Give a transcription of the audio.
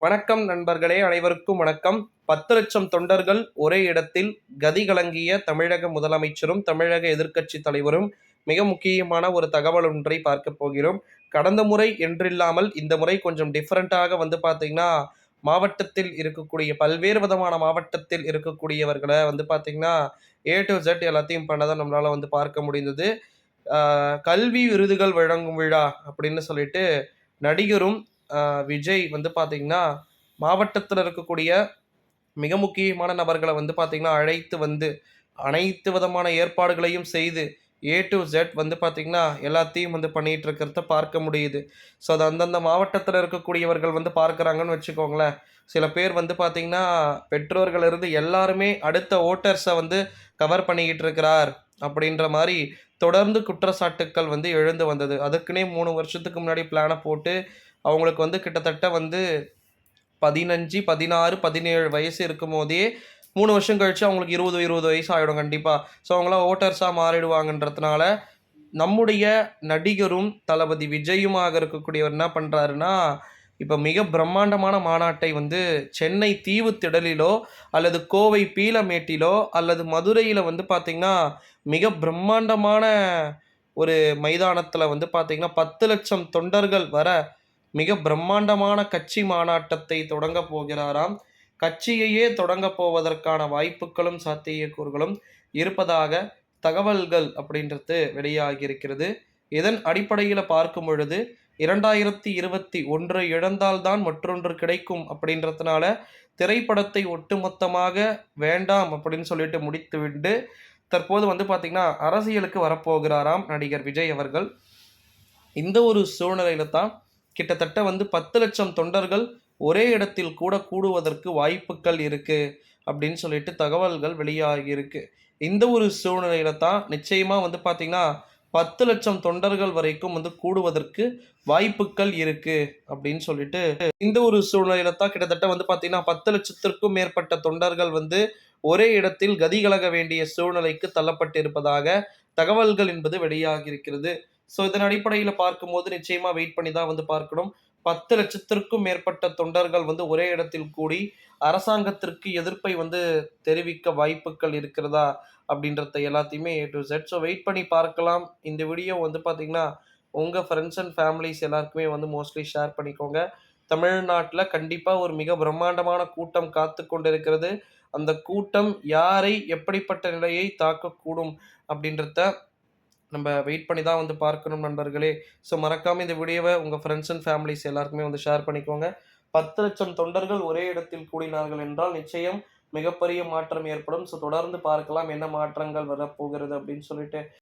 வணக்கம் நண்பர்களே, அனைவருக்கும் வணக்கம். 10,00,000 தொண்டர்கள் ஒரே இடத்தில் கதி கலங்கிய தமிழக முதலமைச்சரும், தமிழக எதிர்க்கட்சி தலைவரும் மிக முக்கியமான ஒரு தகவல் ஒன்றை பார்க்க போகிறோம். கடந்த முறை என்றில்லாமல் இந்த முறை கொஞ்சம் டிஃபரண்டாக பார்த்தீங்கன்னா, மாவட்டத்தில் இருக்கக்கூடிய பல்வேறு விதமான மாவட்டத்தில் இருக்கக்கூடியவர்கள பார்த்தீங்கன்னா, ஏ டூ இசட் எல்லாத்தையும் பண்ணத நம்மளால பார்க்க முடிந்தது. கல்வி விருதுகள் வழங்கும் விழா அப்படின்னு சொல்லிட்டு நடிகரும் விஜய் பார்த்தீங்கன்னா, மாவட்டத்தில இருக்கக்கூடிய மிக முக்கியமான நபர்கள பார்த்தீங்கன்னா, அழைத்து வந்து அனைத்து விதமான ஏற்பாடுகளையும் செய்து ஏ டூ இசட் பார்த்தீங்கன்னா, எல்லாத்தையும் பண்ணிட்டு இருக்கிறத பார்க்க முடியுது. ஸோ, அது அந்தந்த மாவட்டத்தில இருக்கக்கூடியவர்கள் பார்க்குறாங்கன்னு வச்சுக்கோங்களேன். சில பேர் பார்த்தீங்கன்னா, பெற்றோர்களிருந்து எல்லாருமே அடுத்த வோட்டர்ஸ கவர் பண்ணிக்கிட்டு இருக்கிறார் அப்படின்ற மாரி தொடர்ந்து குற்றச்சாட்டுக்கள் எழுந்து வந்தது. அதுக்குன்னே 3 வருஷத்துக்கு முன்னாடி பிளான போட்டு அவங்களுக்கு கிட்டத்தட்ட 15, 16, 17 வயசு இருக்கும்போதே 3 வருஷம் கழிச்சு அவங்களுக்கு 20 வயசு ஆயிடும் கண்டிப்பா. ஸோ, அவங்களாம் வோட்டர்ஸா மாறிடுவாங்கன்றதுனால, நம்முடைய நடிகரும், தளபதி விஜயுமாக இருக்கக்கூடியவர் என்ன பண்றாருன்னா, இப்ப மிக பிரம்மாண்டமான மாநாட்டை சென்னை தீவுத்திடலிலோ, அல்லது கோவை பீளமேட்டிலோ, அல்லது மதுரையில பார்த்தீங்கன்னா, மிக பிரம்மாண்டமான ஒரு மைதானத்தில பார்த்தீங்கன்னா, 10,00,000 தொண்டர்கள் வர மிக பிரம்மாண்டமான கட்சி மாநாட்டத்தை தொடங்கப் போகிறாராம். கட்சியையே தொடங்கப் போவதற்கான வாய்ப்புகளும், சாத்தியக்கூறுகளும் இருப்பதாக தகவல்கள் அப்படின்றது வெளியாகியிருக்கிறது. இதன் அடிப்படையில பார்க்கும் பொழுது 2021 இழந்தால் தான் மற்றொன்று கிடைக்கும் அப்படின்றதுனால, திரைப்படத்தை ஒட்டுமொத்தமாக வேண்டாம் அப்படின்னு சொல்லிட்டு முடித்துவிட்டு, தற்போது பார்த்தீங்கன்னா, அரசியலுக்கு வரப்போகிறாராம் நடிகர் விஜய் அவர்கள். இந்த ஒரு சூழ்நிலையில தான் கிட்டத்தட்ட 10,00,000 தொண்டர்கள் ஒரே இடத்தில் கூடுவதற்கு வாய்ப்புகள் இருக்கு அப்படின்னு சொல்லிட்டு தகவல்கள் வெளியாகியிருக்கு. இந்த ஒரு சூழ்நிலையில தான் நிச்சயமா பார்த்தீங்கன்னா, 10,00,000 தொண்டர்கள் வரைக்கும் கூடுவதற்கு வாய்ப்புகள் இருக்கு அப்படின்னு சொல்லிட்டு, இந்த ஒரு சூழ்நிலையில தான் கிட்டத்தட்ட பார்த்தீங்கன்னா, 10,00,000த்திற்கும் மேற்பட்ட தொண்டர்கள் ஒரே இடத்தில் கதிகலங்க வேண்டிய சூழ்நிலைக்கு தள்ளப்பட்டிருப்பதாக தகவல்கள் என்பது வெளியாகியிருக்கிறது. ஸோ, இதன் அடிப்படையில பார்க்கும்போது நிச்சயமா வெயிட் பண்ணி தான் பார்க்கணும். 10,00,000த்திற்கும் மேற்பட்ட தொண்டர்கள் ஒரே இடத்தில் கூடி அரசாங்கத்திற்கு எதிர்ப்பை தெரிவிக்க வாய்ப்புகள் இருக்கிறதா? அப்படின்றத எல்லாத்தையுமே ஏ டூ இசட். ஸோ, வெயிட் பண்ணி பார்க்கலாம். இந்த வீடியோ பார்த்தீங்கன்னா, உங்க ஃப்ரெண்ட்ஸ் அண்ட் ஃபேமிலிஸ் எல்லாருக்குமே மோஸ்ட்லி ஷேர் பண்ணிக்கோங்க. தமிழ்நாட்டுல கண்டிப்பா ஒரு மிக பிரம்மாண்டமான கூட்டம் காத்துக் கொண்டிருக்கிறது. அந்த கூட்டம் யாரை, எப்படிப்பட்ட நிலையை தாக்கக்கூடும் அப்படின்றத நம்ம வெயிட் பண்ணி தான் பார்க்கணும் நண்பர்களே. ஸோ, மறக்காம இந்த வீடியோவ உங்க ஃப்ரெண்ட்ஸ் அண்ட் ஃபேமிலிஸ் எல்லாருக்குமே ஷேர் பண்ணிக்கோங்க. 10,00,000 தொண்டர்கள் ஒரே இடத்தில் கூடினார்கள் என்றால் நிச்சயம் மிகப்பெரிய மாற்றம் ஏற்படும். ஸோ, தொடர்ந்து பார்க்கலாம் என்ன மாற்றங்கள் வரப்போகிறது அப்படின்னு சொல்லிட்டு.